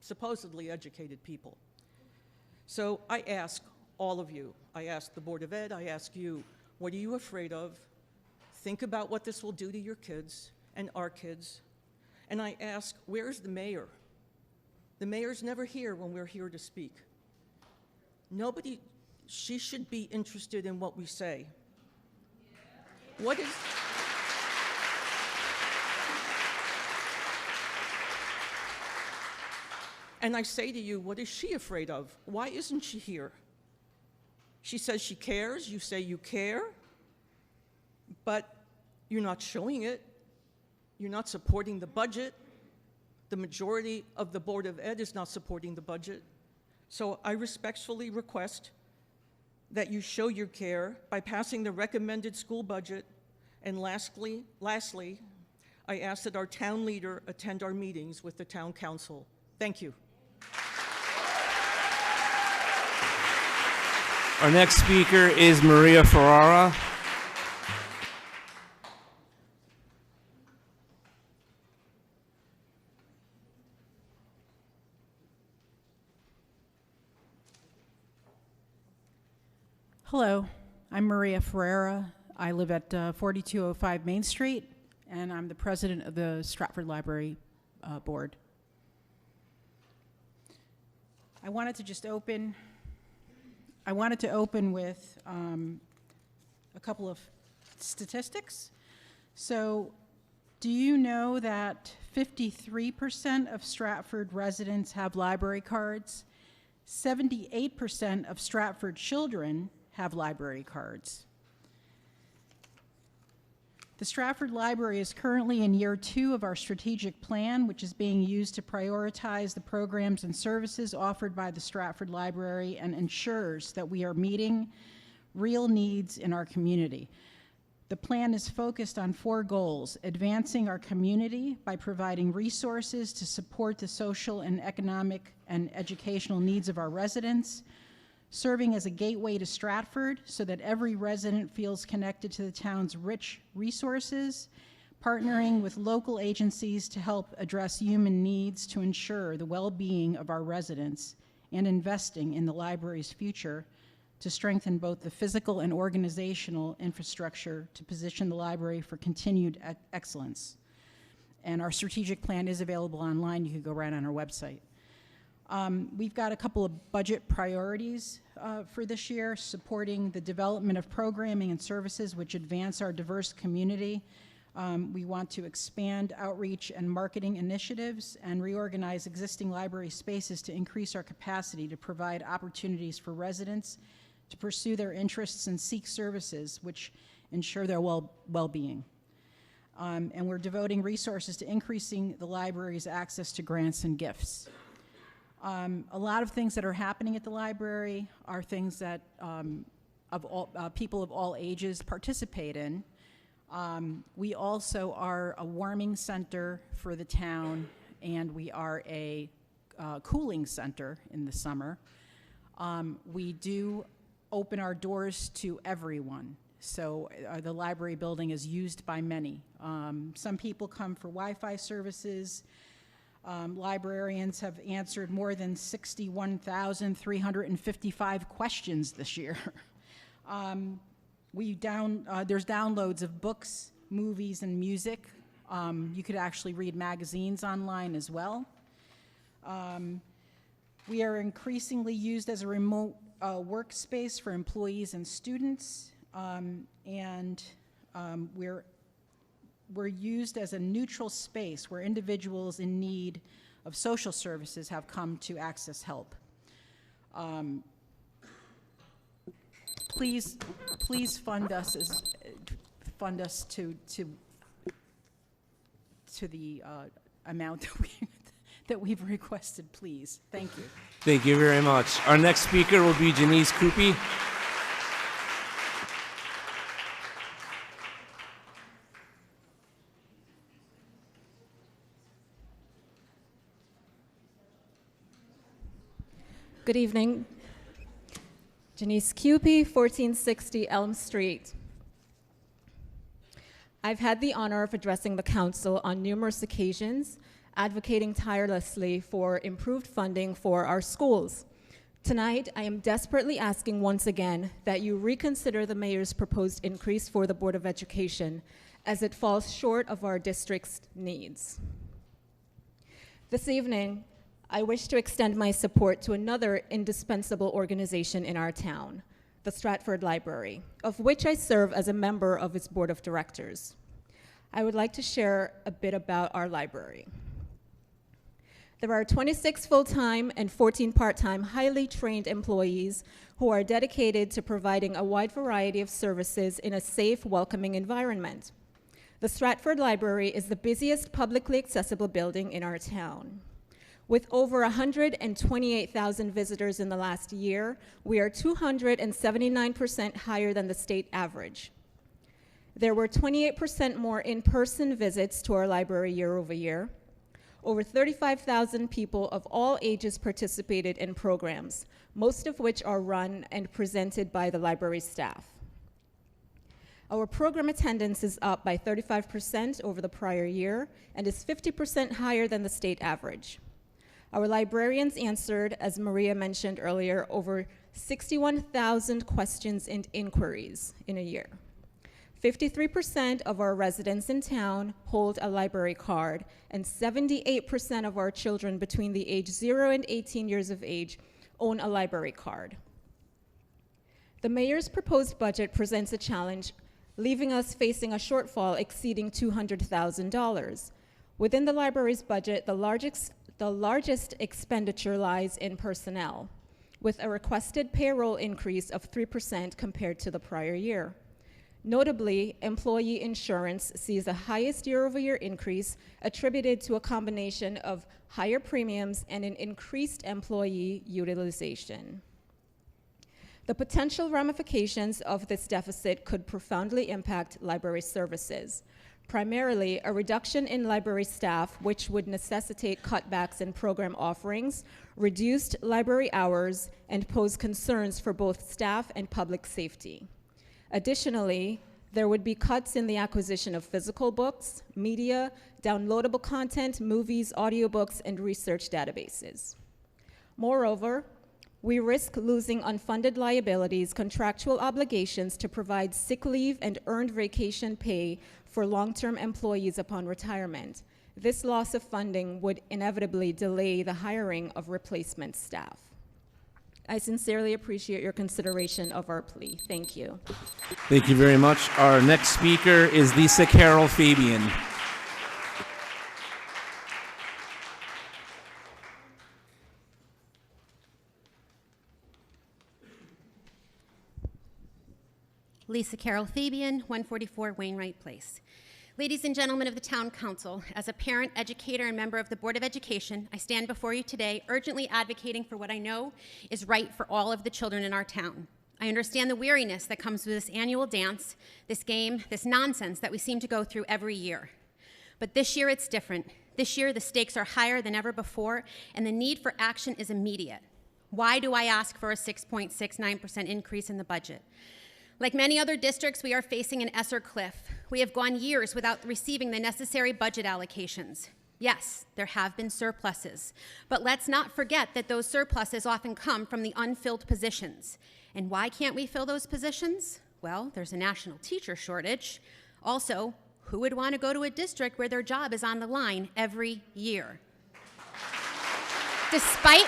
supposedly educated people. So I ask all of you, I ask the Board of Ed, I ask you, what are you afraid of? Think about what this will do to your kids and our kids. And I ask, where's the mayor? The mayor's never here when we're here to speak. Nobody, she should be interested in what we say. What is... And I say to you, what is she afraid of? Why isn't she here? She says she cares, you say you care, but you're not showing it. You're not supporting the budget. The majority of the Board of Ed is not supporting the budget. So I respectfully request that you show your care by passing the recommended school budget. And lastly, I ask that our town leader attend our meetings with the town council. Thank you. Our next speaker is Maria Ferrara. Hello, I'm Maria Ferrara. I live at 4205 Main Street, and I'm the president of the Stratford Library Board. I wanted to open with a couple of statistics. So, do you know that 53% of Stratford residents have library cards? 78% of Stratford children have library cards. The Stratford Library is currently in year 2 of our strategic plan, which is being used to prioritize the programs and services offered by the Stratford Library and ensures that we are meeting real needs in our community. The plan is focused on 4 goals: advancing our community by providing resources to support the social and economic and educational needs of our residents, serving as a gateway to Stratford so that every resident feels connected to the town's rich resources, partnering with local agencies to help address human needs to ensure the well-being of our residents, and investing in the library's future to strengthen both the physical and organizational infrastructure to position the library for continued excellence. And our strategic plan is available online. You can go right on our website. We've got a couple of budget priorities for this year, supporting the development of programming and services which advance our diverse community. We want to expand outreach and marketing initiatives and reorganize existing library spaces to increase our capacity to provide opportunities for residents to pursue their interests and seek services which ensure their well-being. And we're devoting resources to increasing the library's access to grants and gifts. A lot of things that are happening at the library are things that people of all ages participate in. We also are a warming center for the town, and we are a cooling center in the summer. We do open our doors to everyone. So the library building is used by many. Some people come for Wi-Fi services. Librarians have answered more than 61,355 questions this year. There's downloads of books, movies, and music. You could actually read magazines online as well. We are increasingly used as a remote workspace for employees and students, we're used as a neutral space where individuals in need of social services have come to access help. Please fund us to the amount that we've requested, please. Thank you. Thank you very much. Our next speaker will be Janice Coopy. Good evening. Janice Cupey, 1460 Elm Street. I've had the honor of addressing the council on numerous occasions, advocating tirelessly for improved funding for our schools. Tonight, I am desperately asking once again that you reconsider the mayor's proposed increase for the Board of Education, as it falls short of our district's needs. This evening, I wish to extend my support to another indispensable organization in our town, the Stratford Library, of which I serve as a member of its board of directors. I would like to share a bit about our library. There are 26 full-time and 14 part-time highly trained employees who are dedicated to providing a wide variety of services in a safe, welcoming environment. The Stratford Library is the busiest publicly accessible building in our town. With over 128,000 visitors in the last year, we are 279% higher than the state average. There were 28% more in-person visits to our library year over year. Over 35,000 people of all ages participated in programs, most of which are run and presented by the library staff. Our program attendance is up by 35% over the prior year and is 50% higher than the state average. Our librarians answered, as Maria mentioned earlier, over 61,000 questions and inquiries in a year. 53% of our residents in town hold a library card, and 78% of our children between the age 0 and 18 years of age own a library card. The mayor's proposed budget presents a challenge, leaving us facing a shortfall exceeding $200,000. Within the library's budget, the largest expenditure lies in personnel, with a requested payroll increase of 3% compared to the prior year. Notably, employee insurance sees the highest year-over-year increase attributed to a combination of higher premiums and an increased employee utilization. The potential ramifications of this deficit could profoundly impact library services. primarily a reduction in library staff, which would necessitate cutbacks in program offerings, reduced library hours, and pose concerns for both staff and public safety. Additionally, there would be cuts in the acquisition of physical books, media, downloadable content, movies, audiobooks, and research databases. Moreover, we risk losing unfunded liabilities, contractual obligations to provide sick leave and earned vacation pay for long-term employees upon retirement. This loss of funding would inevitably delay the hiring of replacement staff. I sincerely appreciate your consideration of our plea. Thank you. Thank you very much. Our next speaker is Lisa Carroll Fabian. Lisa Carroll Fabian, 144 Wainwright Place. Ladies and gentlemen of the Town Council, as a parent, educator, and member of the Board of Education, I stand before you today urgently advocating for what I know is right for all of the children in our town. I understand the weariness that comes with this annual dance, this game, this nonsense that we seem to go through every year. But this year it's different. This year the stakes are higher than ever before, and the need for action is immediate. Why do I ask for a 6.69% increase in the budget? Like many other districts, we are facing an ESSER cliff. We have gone years without receiving the necessary budget allocations. Yes, there have been surpluses, but let's not forget that those surpluses often come from the unfilled positions. And why can't we fill those positions? Well, there's a national teacher shortage. Also, who would want to go to a district where their job is on the line every year? Despite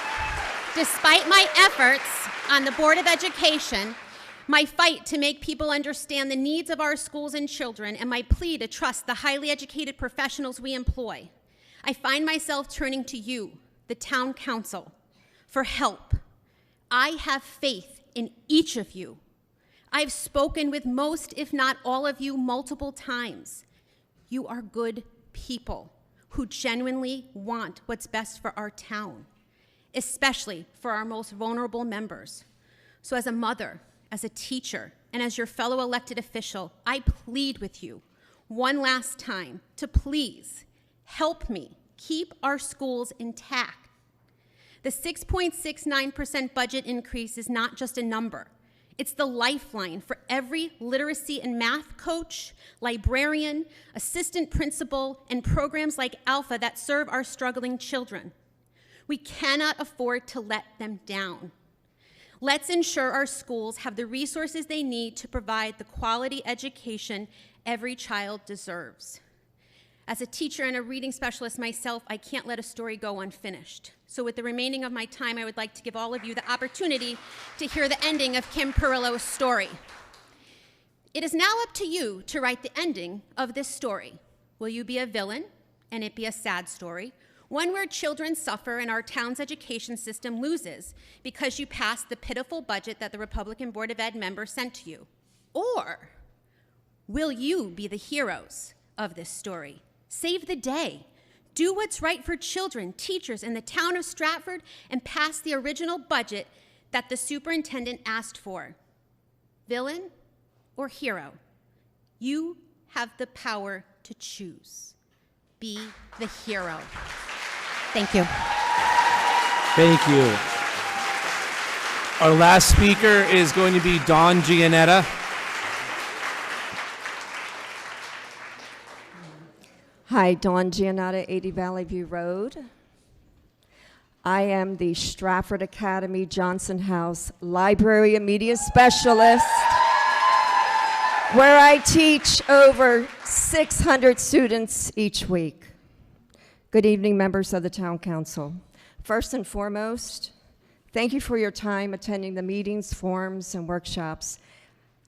my efforts on the Board of Education, my fight to make people understand the needs of our schools and children, and my plea to trust the highly educated professionals we employ, I find myself turning to you, the Town Council, for help. I have faith in each of you. I've spoken with most, if not all of you, multiple times. You are good people who genuinely want what's best for our town, especially for our most vulnerable members. So as a mother, as a teacher, and as your fellow elected official, I plead with you one last time to please help me keep our schools intact. The 6.69% budget increase is not just a number. It's the lifeline for every literacy and math coach, librarian, assistant principal, and programs like Alpha that serve our struggling children. We cannot afford to let them down. Let's ensure our schools have the resources they need to provide the quality education every child deserves. As a teacher and a reading specialist myself, I can't let a story go unfinished. So with the remaining of my time, I would like to give all of you the opportunity to hear the ending of Kim Perillo's story. It is now up to you to write the ending of this story. Will you be a villain and it be a sad story? One where children suffer and our town's education system loses because you passed the pitiful budget that the Republican Board of Ed member sent to you? Or will you be the heroes of this story? Save the day. Do what's right for children, teachers, and the town of Stratford, and pass the original budget that the superintendent asked for. Villain or hero? You have the power to choose. Be the hero. Thank you. Thank you. Our last speaker is going to be Dawn Giannetta. Hi, Dawn Giannetta, 80 Valley View Road. I am the Stratford Academy Johnson House Library and Media Specialist, where I teach over 600 students each week. Good evening, members of the Town Council. First and foremost, thank you for your time attending the meetings, forums, and workshops.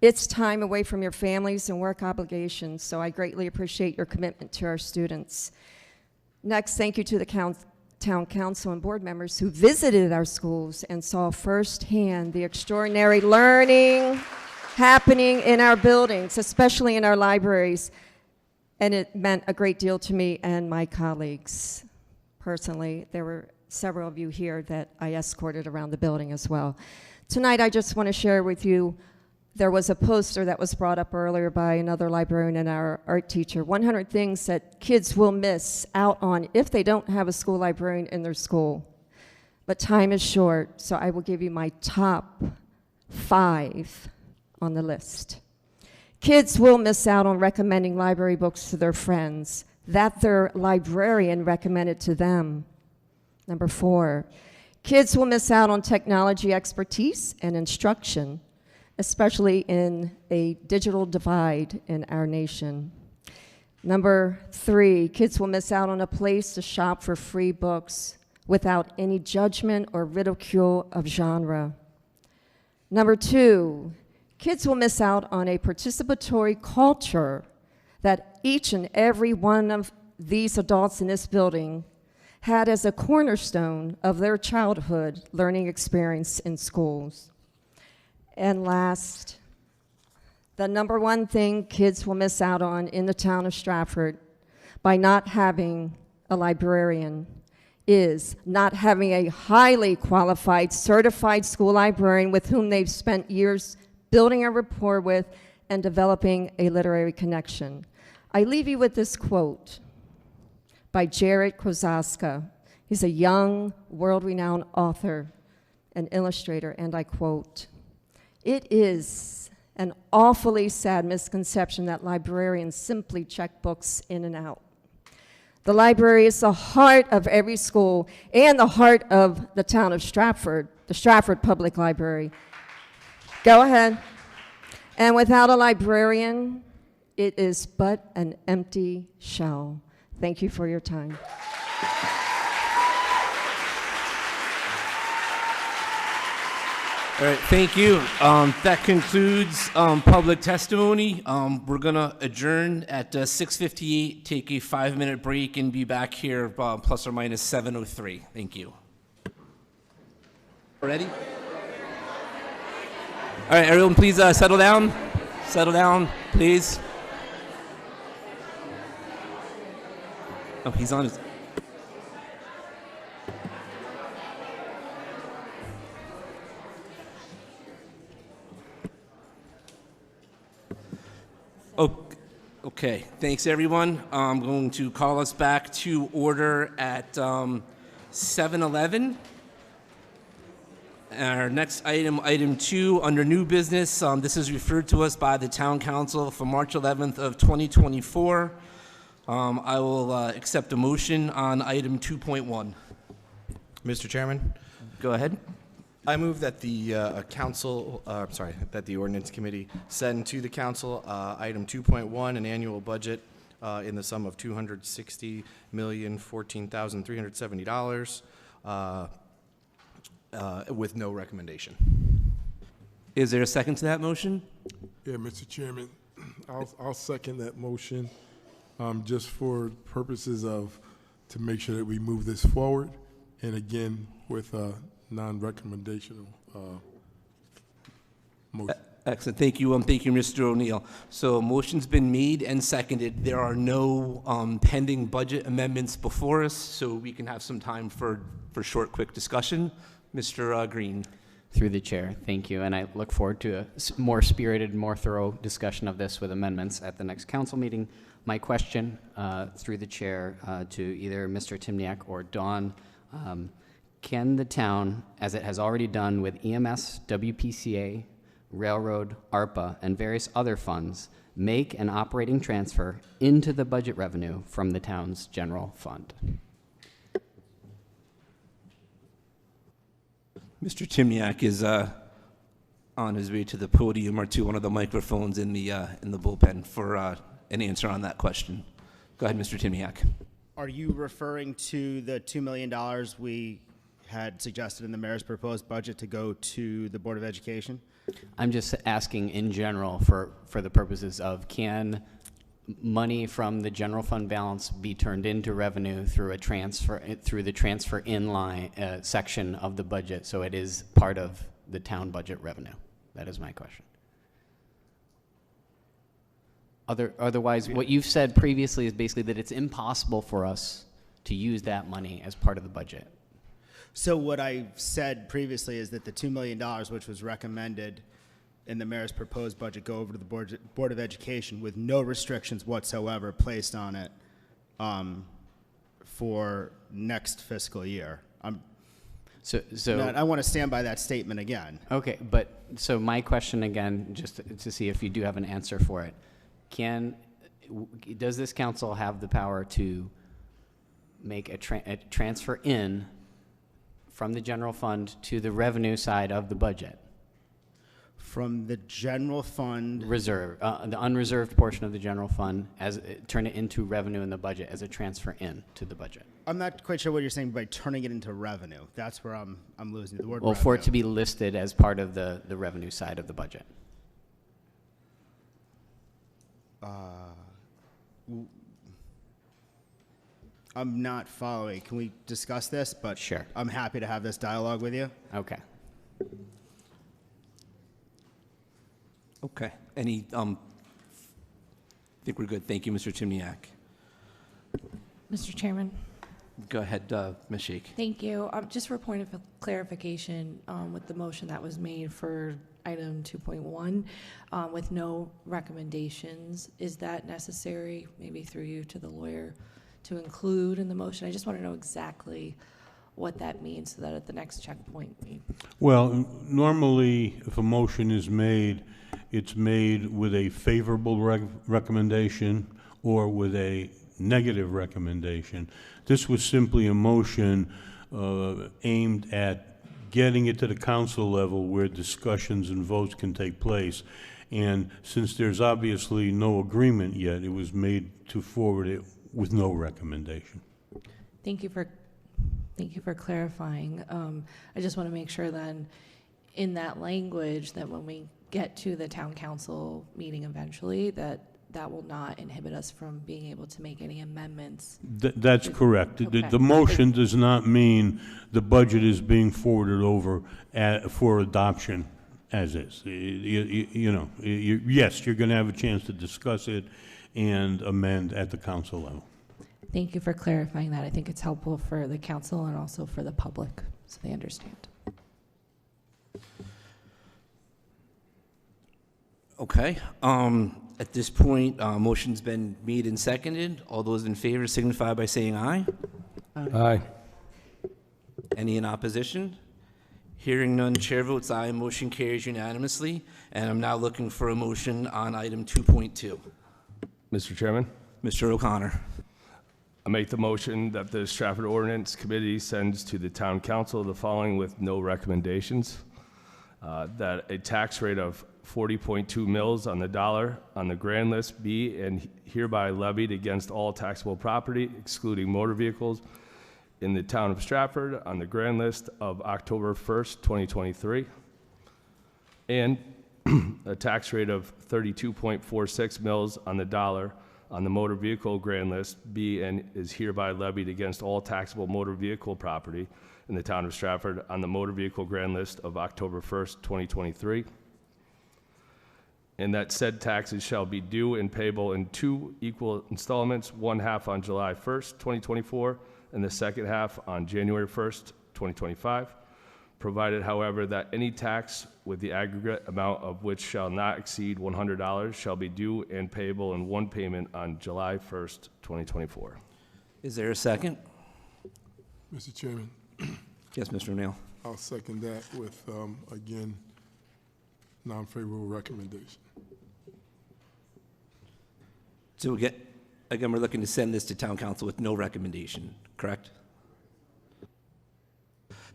It's time away from your families and work obligations, so I greatly appreciate your commitment to our students. Next, thank you to the Town Council and board members who visited our schools and saw firsthand the extraordinary learning happening in our buildings, especially in our libraries. And it meant a great deal to me and my colleagues. Personally, there were several of you here that I escorted around the building as well. Tonight, I just want to share with you there was a poster that was brought up earlier by another librarian and our art teacher, 100 things that kids will miss out on if they don't have a school librarian in their school. But time is short, so I will give you my top 5 on the list. Kids will miss out on recommending library books to their friends that their librarian recommended to them. Number 4, kids will miss out on technology expertise and instruction, especially in a digital divide in our nation. Number 3, kids will miss out on a place to shop for free books without any judgment or ridicule of genre. Number 2, kids will miss out on a participatory culture that each and every one of these adults in this building had as a cornerstone of their childhood learning experience in schools. And last, the number 1 thing kids will miss out on in the town of Stratford by not having a librarian is not having a highly qualified, certified school librarian with whom they've spent years building a rapport with and developing a literary connection. I leave you with this quote by Jared Kozaska. He's a young, world-renowned author and illustrator, and I quote, "It is an awfully sad misconception that librarians simply check books in and out. The library is the heart of every school and the heart of the town of Stratford, the Stratford Public Library." Go ahead. "And without a librarian, it is but an empty shell." Thank you for your time. All right, thank you. That concludes public testimony. We're going to adjourn at 6:58, take a 5-minute break, and be back here plus or minus 7:03. Thank you. Ready? All right, everyone, please settle down. Settle down, please. Oh, he's on his... Oh, okay, thanks everyone. I'm going to call us back to order at 7:11. Our next item, item 2, under new business. This is referred to us by the Town Council for March 11th of 2024. I will accept a motion on item 2.1. Mr. Chairman? Go ahead. I move that the that the Ordinance Committee send to the Council item 2.1, an annual budget in the sum of $260,014,370 with no recommendation. Is there a second to that motion? Yeah, Mr. Chairman, I'll second that motion just for purposes of to make sure that we move this forward, and again with non-recommendational motion. Excellent. Thank you. Thank you, Mr. O'Neill. So a motion's been made and seconded. There are no pending budget amendments before us, so we can have some time for short, quick discussion. Mr. Green. Through the chair, thank you. And I look forward to a more spirited, more thorough discussion of this with amendments at the next council meeting. My question, through the chair, to either Mr. Timniak or Dawn, can the town, as it has already done with EMS, WPCA, Railroad, ARPA, and various other funds, make an operating transfer into the budget revenue from the town's general fund? Mr. Timniak is on his way to the podium or to one of the microphones in the bullpen for an answer on that question. Go ahead, Mr. Timniak. Are you referring to the $2 million we had suggested in the mayor's proposed budget to go to the Board of Education? I'm just asking in general for the purposes of, can money from the general fund balance be turned into revenue through a transfer, through the transfer in line section of the budget, so it is part of the town budget revenue? That is my question. Otherwise, what you've said previously is basically that it's impossible for us to use that money as part of the budget. So what I said previously is that the $2 million, which was recommended in the mayor's proposed budget go over to the Board of Education with no restrictions whatsoever placed on it for next fiscal year. I want to stand by that statement again. Okay, but so my question again, just to see if you do have an answer for it, does this council have the power to make a transfer in from the general fund to the revenue side of the budget? From the general fund reserve, the unreserved portion of the general fund, turn it into revenue in the budget as a transfer in to the budget. I'm not quite sure what you're saying by turning it into revenue. That's where I'm losing the word. Well, revenue. for it to be listed as part of the revenue side of the budget. I'm not following. Can we discuss this? But sure. I'm happy to have this dialogue with you. Okay. Okay. I think we're good. Thank you, Mr. Timniak. Mr. Chairman. Go ahead, Ms. Sheikh. Thank you. Just for a point of clarification, with the motion that was made for item 2.1, with no recommendations, is that necessary, maybe through you to the lawyer, to include in the motion? I just want to know exactly what that means so that at the next checkpoint. Well, normally, if a motion is made, it's made with a favorable recommendation or with a negative recommendation. This was simply a motion aimed at getting it to the council level where discussions and votes can take place. And since there's obviously no agreement yet, it was made to forward it with no recommendation. Thank you for clarifying. I just want to make sure then in that language that when we get to the town council meeting eventually, that will not inhibit us from being able to make any amendments. That's correct. Okay. The motion does not mean the budget is being forwarded over for adoption as is. Yes, you're going to have a chance to discuss it and amend at the council level. Thank you for clarifying that. I think it's helpful for the council and also for the public so they understand. Okay. At this point, motion's been made and seconded. All those in favor signify by saying aye. Aye. Any in opposition? Hearing none, chair votes aye. Motion carries unanimously. And I'm now looking for a motion on item 2.2. Mr. Chairman? Mr. O'Connor. I make the motion that the Stratford Ordinance Committee sends to the Town Council the following with no recommendations. That a tax rate of 40.2 mils on the dollar on the grand list be and hereby levied against all taxable property, excluding motor vehicles, in the town of Stratford on the grand list of October 1st, 2023. And a tax rate of 32.46 mils on the dollar on the motor vehicle grand list be and is hereby levied against all taxable motor vehicle property in the town of Stratford on the motor vehicle grand list of October 1st, 2023. And that said taxes shall be due and payable in 2 equal installments, one half on July 1st, 2024, and the second half on January 1st, 2025, provided, however, that any tax with the aggregate amount of which shall not exceed $100 shall be due and payable in one payment on July 1st, 2024. Is there a second? Mr. Chairman. Yes, Mr. O'Neill. I'll second that with, again, non-favorable recommendation. So again, we're looking to send this to town council with no recommendation, correct?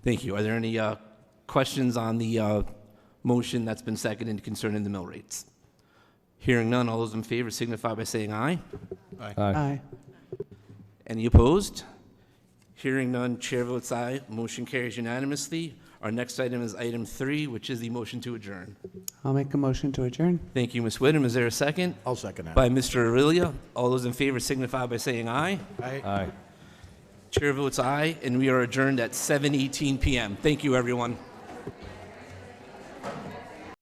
Thank you. Are there any questions on the motion that's been seconded concerning the mill rates? Hearing none, all those in favor signify by saying aye. Aye. Aye. Any opposed? Hearing none, chair votes aye. Motion carries unanimously. Our next item is item 3, which is the motion to adjourn. I'll make a motion to adjourn. Thank you, Ms. Whittam. Is there a second? I'll second that. By Mr. Aurelia. All those in favor signify by saying aye. Aye. Aye. Chair votes aye, and we are adjourned at 7:18 p.m. Thank you, everyone.